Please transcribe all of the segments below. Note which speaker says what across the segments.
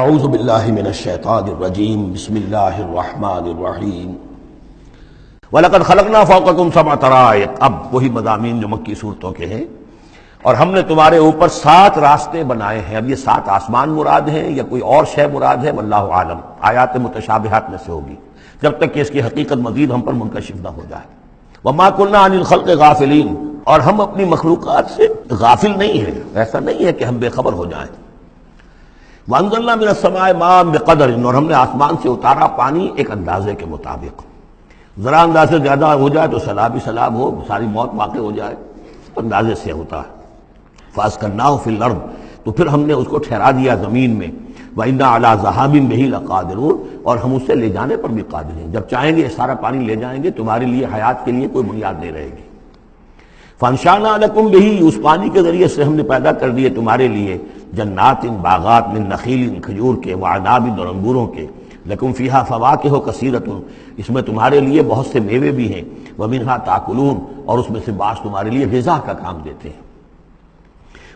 Speaker 1: اعوذ باللہ من الشیطان الرجیم بسم اللہ الرحمن الرحیم وَلَقَدْ خَلَقْنَا فَوْقَكُمْ سَبْعَ طَرَائِقَ۔ اب وہی مضامین جو مکی صورتوں کے ہیں، اور ہم نے تمہارے اوپر 7 راستے بنائے ہیں۔ اب یہ 7 آسمان مراد ہیں یا کوئی اور شے مراد ہے، واللہ عالم، آیات متشابہات میں سے ہوگی، جب تک کہ اس کی حقیقت مزید ہم پر منکشف نہ ہو جائے۔ وَمَا كُنَّا عَنِ الْخَلْقِ غَافِلِينَ، اور ہم اپنی مخلوقات سے غافل نہیں ہیں، ایسا نہیں ہے کہ ہم بے خبر ہو جائیں۔ وَأَنزَلْنَا مِنَ السَّمَاءِ مَاءً بِقَدَرٍ، اور ہم نے آسمان سے اتارا پانی ایک اندازے کے مطابق۔ ذرا اندازے زیادہ ہو جائے تو سیلاب ہی سیلاب ہو، ساری موت واقع ہو جائے، اندازے سے ہوتا ہے۔ فَأَسْكَنَّاهُ فِي الْأَرْضِ، تو پھر ہم نے اس کو ٹھہرا دیا زمین میں۔ وَإِنَّا عَلَىٰ ذَهَابٍ بِهِ لَقَادِرُونَ، اور ہم اسے لے جانے پر بھی قادر ہیں، جب چاہیں گے سارا پانی لے جائیں گے، تمہارے لیے حیات کے لیے کوئی بنیاد نہیں رہے گی۔ فَأَنشَأْنَا لَكُم بِهِ، اس پانی کے ذریعے سے ہم نے پیدا کر دیے تمہارے لیے جنات، باغات، من نخیل، کھجور کے، وعناب، اور انگوروں کے، لکم فیہا فواکہ کثیرۃ، اس میں تمہارے لیے بہت سے میوے بھی ہیں، ومنہا تاکلون، اور اس میں سے بعض تمہارے لیے غذا کا کام دیتے ہیں۔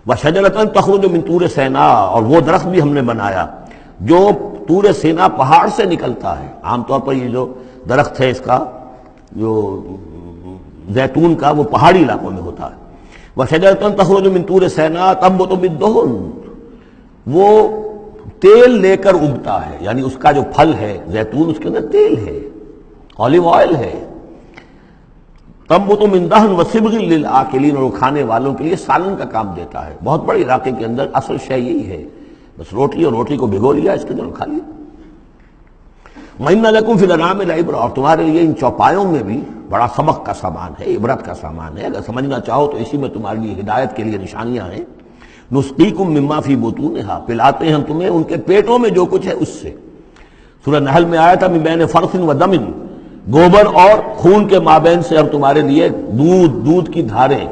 Speaker 1: وشجرۃ تخرج من طور سینا، اور وہ درخت بھی ہم نے بنایا جو طور سینا پہاڑ سے نکلتا ہے۔ عام طور پر یہ جو درخت ہے اس کا جو زیتون کا، وہ پہاڑی علاقوں میں ہوتا ہے۔ وشجرۃ تخرج من طور سینا تنبت بالدہن، وہ تیل لے کر اگتا ہے، یعنی اس کا جو پھل ہے زیتون، اس کے اندر تیل ہے، اولیو آئل ہے۔ تنبت من دہن وصبغ للآکلین، اور وہ کھانے والوں کے لیے سالن کا کام دیتا ہے۔ بہت بڑے علاقے کے اندر اصل شے یہی ہے، بس روٹی، اور روٹی کو بھگو لیا، اس کے اندر کھا لیا۔ وَإِنَّ لَكُمْ فِي الْأَنْعَامِ لَعِبْرَةً، اور تمہارے لیے ان چوپایوں میں بھی بڑا سبق کا سامان ہے، عبرت کا سامان ہے، اگر سمجھنا چاہو تو اسی میں تمہارے لیے ہدایت کے لیے نشانیاں ہیں۔ نسقیکم مما فی بطونہا، پلاتے ہیں ہم تمہیں ان کے پیٹوں میں جو کچھ ہے اس سے۔ سورہ نحل میں آیا تھا من بین فرث و دم، گوبر اور خون کے مابین سے ہم تمہارے لیے دودھ کی دھاریں۔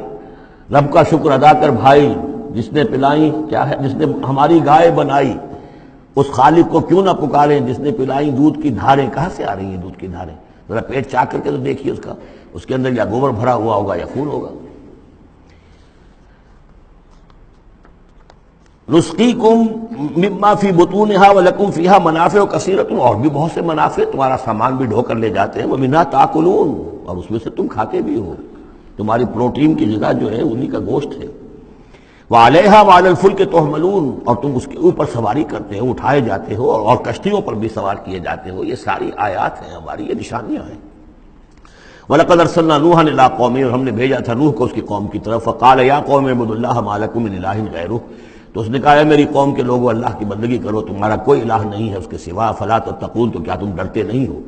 Speaker 1: رب کا شکر ادا کر بھائی، جس نے پلائیں، کیا ہے، جس نے ہماری گائے بنائی، اس خالق کو کیوں نہ پکاریں جس نے پلائیں دودھ کی دھاریں۔ کہاں سے آ رہی ہیں دودھ کی دھاریں؟ ذرا پیٹ چاک کر کے تو دیکھیے اس کے اندر یا گوبر بھرا ہوا ہوگا یا خون ہوگا۔ نسقیکم مما فی بطونہا ولکم فیہا منافع کثیرۃ، اور بھی بہت سے منافع، تمہارا سامان بھی ڈھو کر لے جاتے ہیں۔ ومنہا تاکلون، اور اس میں سے تم کھاتے بھی ہو، تمہاری پروٹین کی غذا جو ہے انہی کا گوشت ہے۔ وعلیہا وعلی الفلک تحملون، اور تم اس کے اوپر سواری کرتے ہو، اٹھائے جاتے ہو، اور کشتیوں پر بھی سوار کیے جاتے ہو۔ یہ ساری آیات ہیں ہماری، یہ نشانیاں ہیں۔ وَلَقَدْ أَرْسَلْنَا نُوحًا إِلَىٰ قَوْمِهِ، اور ہم نے بھیجا تھا نوح کو اس کی قوم کی طرف۔ فَقَالَ يَا قَوْمِ اعْبُدُوا اللَّهَ مَا لَكُم مِّنْ إِلَٰهٍ غَيْرُهُ، تو اس نے کہا ہے میری قوم کے لوگوں، اللہ کی بندگی کرو، تمہارا کوئی الہ نہیں ہے اس کے سوا۔ فَلَا تَتَّقُونَ، تو کیا تم ڈرتے نہیں ہو؟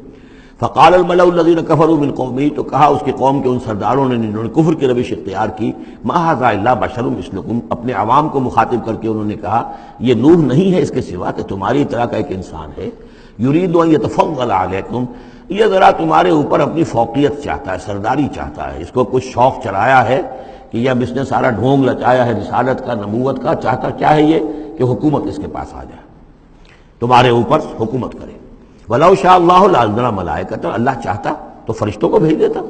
Speaker 1: فَقَالَ الْمَلَأُ الَّذِينَ كَفَرُوا مِنْ قَوْمِهِ، تو کہا اس کی قوم کے ان سرداروں نے جنہوں نے کفر کی روش اختیار کی، مَا هَٰذَا إِلَّا بَشَرٌ مِثْلُكُمْ، اپنے عوام کو مخاطب کر کے انہوں نے کہا یہ نوح نہیں ہے اس کے سوا کہ تمہاری طرح کا ایک انسان ہے۔ يُرِيدُ أَن يَتَفَضَّلَ عَلَيْكُمْ، یہ ذرا تمہارے اوپر اپنی فوقیت چاہتا ہے، سرداری چاہتا ہے، اس کو کچھ شوق چرایا ہے کہ یہ اب اس نے سارا ڈھونگ لچایا ہے رسالت کا، نبوت کا، چاہتا کیا ہے یہ کہ حکومت اس کے پاس آ جائے، تمہارے اوپر حکومت کرے۔ وَلَوْ شَاءَ اللَّهُ لَأَنزَلَ مَلَائِكَةً، اللہ چاہتا تو فرشتوں کو بھیج دیتا۔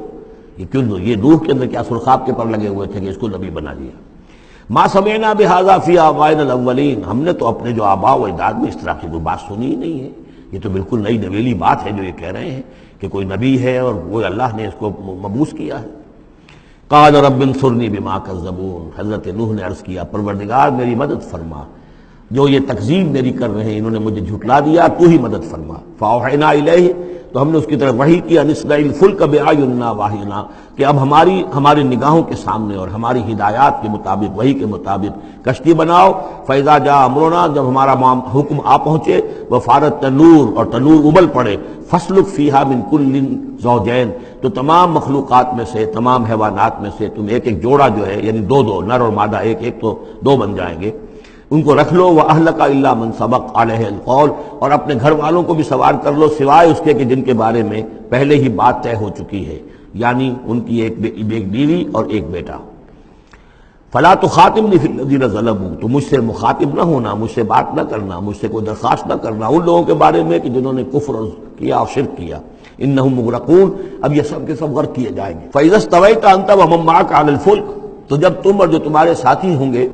Speaker 1: یہ کیوں، یہ نوح کے اندر کیا سرخاب کے پر لگے ہوئے تھے کہ اس کو نبی بنا دیا۔ مَا سَمِعْنَا بِهَٰذَا فِي آبَائِنَا الْأَوَّلِينَ، ہم نے تو اپنے جو آباء و اجداد میں اس طرح کی کوئی بات سنی ہی نہیں ہے، یہ تو بالکل نئی نویلی بات ہے جو یہ کہہ رہے ہیں کہ کوئی نبی ہے اور وہ اللہ نے اس کو مبعوث کیا ہے۔ قال رب انصرنی بما کذبون، حضرت نوح نے عرض کیا پروردگار میری مدد فرما، جو یہ تکذیب میری کر رہے ہیں، انہوں نے مجھے جھٹلا دیا، تو ہی مدد فرما۔ فاوحینا الیہ، تو ہم نے اس کی طرف وحی کیا، نصنع الفلک بأعیننا واحینا، کہ اب ہماری نگاہوں کے سامنے اور ہماری ہدایات کے مطابق، وحی کے مطابق کشتی بناؤ۔ فاذا جاء امرنا، جب ہمارا حکم آ پہنچے، وفارت تنور، اور تنور ابل پڑے، فاسلک فیہا من کل زوجین، تو تمام مخلوقات میں سے، تمام حیوانات میں سے تم ایک ایک جوڑا جو ہے، یعنی دو نر اور مادہ ایک ایک، تو 2 بن جائیں گے، ان کو رکھ لو۔ وَأَهْلَكَ إِلَّا مَنْ سَبَقَ عَلَيْهِ الْقَوْلُ، اور اپنے گھر والوں کو بھی سوار کر لو سوائے اس کے کہ جن کے بارے میں پہلے ہی بات طے ہو چکی ہے، یعنی ان کی ایک بیوی اور ایک بیٹا۔ فَلَا تُخَاطِبْنِي فِي الَّذِينَ ظَلَمُوا، تو مجھ سے مخاطب نہ ہونا، مجھ سے بات نہ کرنا، مجھ سے کوئی درخواست نہ کرنا ان لوگوں کے بارے میں کہ جنہوں نے کفر کیا اور شرک کیا۔ إِنَّهُمْ مُغْرَقُونَ، اب یہ سب کے سب غرق کیے جائیں گے۔ فَإِذَا اسْتَوَيْتَ أَنْتَ وَمَن مَّعَكَ عَلَى الْفُلْكِ، تو جب تم اور جو تمہارے ساتھی ہوں گے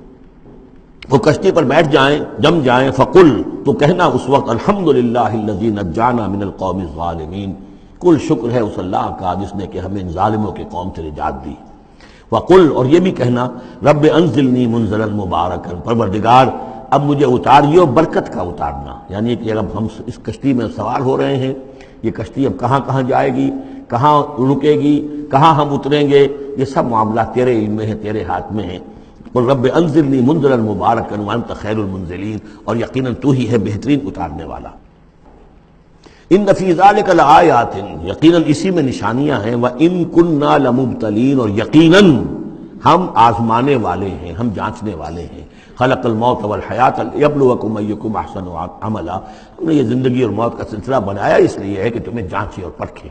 Speaker 1: وہ کشتی پر بیٹھ جائیں، جم جائیں، فقل، تو کہنا اس وقت الحمدللہ الذی نجانا من القوم الظالمین، کل شکر ہے اس اللہ کا جس نے کہ ہمیں ان ظالموں کی قوم سے نجات دی۔ وقل، اور یہ بھی کہنا رب انزلنی منزلا مبارکا، پروردگار اب مجھے اتاریو برکت کا اتارنا، یعنی کہ اب ہم اس کشتی میں سوار ہو رہے ہیں، یہ کشتی اب کہاں کہاں جائے گی، کہاں رکے گی، کہاں ہم اتریں گے، یہ سب معاملات تیرے علم میں ہیں، تیرے ہاتھ میں ہیں۔ قل رب انزلنی منزلا مبارکا وانت خیر المنزلین، اور یقیناً تو ہی ہے بہترین اتارنے والا۔ ان فی ذلک لآیات، یقیناً اسی میں نشانیاں ہیں، وان کنا لمبتلین، اور یقیناً ہم آزمانے والے ہیں، ہم جانچنے والے ہیں۔ خلق الموت والحیات لیبلوکم ایکم احسن عملا، ہم نے یہ زندگی اور موت کا سلسلہ بنایا اس لیے ہے کہ تمہیں جانچے اور پرکھے۔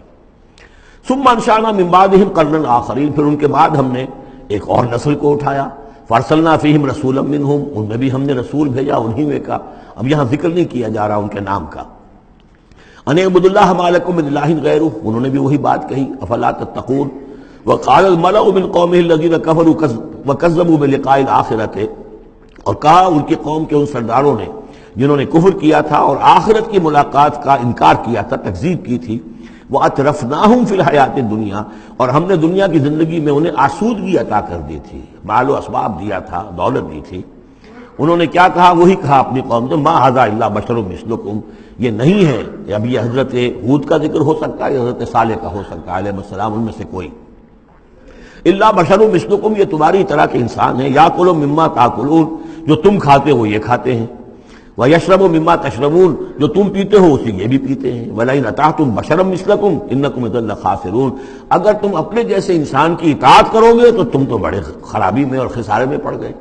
Speaker 1: ثم انشأنا من بعدہم قرنا آخرین، پھر ان کے بعد ہم نے ایک اور نسل کو اٹھایا۔ فارسلنا فیہم رسولا منہم، ان میں بھی ہم نے رسول بھیجا انہی میں کا، اب یہاں ذکر نہیں کیا جا رہا ان کے نام کا۔ ان اعبدوا اللہ ما لکم من الہ غیرہ، انہوں نے بھی وہی بات کہی، افلا تتقون۔ وقال الملأ من قومه الذین کفروا وکذبوا بلقاء الآخرۃ، اور کہا ان کی قوم کے ان سرداروں نے جنہوں نے کفر کیا تھا اور آخرت کی ملاقات کا انکار کیا تھا، تکذیب کی تھی، وَأَتْرَفْنَاهُمْ فِي الْحَيَاةِ الدُّنْيَا، اور ہم نے دنیا کی زندگی میں انہیں آسودگی عطا کر دی تھی، مال و اسباب دیا تھا، دولت دی تھی۔ انہوں نے کیا کہا، وہی کہا اپنی قوم سے، مَا هَذَا إِلَّا بَشَرٌ مِثْلُكُمْ، یہ نہیں ہے، اب یہ حضرت ہود کا ذکر ہو سکتا ہے، حضرت صالح کا ہو سکتا ہے علیہ السلام، ان میں سے کوئی۔ الا بشر مثلکم، یہ تمہاری طرح کے انسان ہیں، یاکل مما تاکلون، جو تم کھاتے ہو یہ کھاتے ہیں، ویشرب مما تشربون، جو تم پیتے ہو اسی یہ بھی پیتے ہیں، ولئن اطعتم بشرا مثلکم انکم اذا لخاسرون، اگر تم اپنے جیسے انسان کی اطاعت کرو گے تو تم تو بڑے خرابی میں اور خسارے میں پڑ گئے۔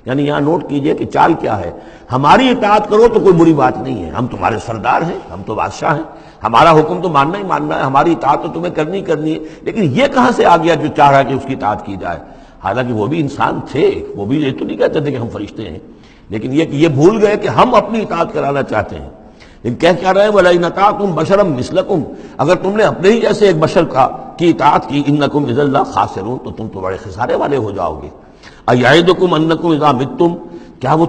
Speaker 1: یعنی یہاں نوٹ کیجئے کہ چال کیا ہے، ہماری اطاعت کرو تو کوئی بری بات نہیں ہے، ہم تمہارے سردار ہیں، ہم تو بادشاہ ہیں، ہمارا حکم تو ماننا ہی ماننا ہے، ہماری اطاعت تو تمہیں کرنی کرنی ہے، لیکن یہ کہاں سے آ گیا جو چاہ رہا ہے کہ اس کی اطاعت کی جائے؟ حالانکہ وہ بھی انسان تھے، وہ بھی یہ تو نہیں کہتے تھے کہ ہم فرشتے ہیں، لیکن یہ کہ یہ بھول گئے کہ ہم اپنی اطاعت کرانا چاہتے ہیں۔ لیکن کہہ کیا رہے ہیں، وَلَئِنْ أَطَعْتُمْ بَشَرًا مِثْلَكُمْ، اگر تم نے اپنے ہی جیسے ایک بشر کی اطاعت کی، إِنَّكُمْ إِذًا لَخَاسِرُونَ، تو تم تو بڑے خسارے والے ہو جاؤ گے۔ أَيَعِدُكُمْ أَنَّكُمْ إِذَا مِتُّمْ، کیا وہ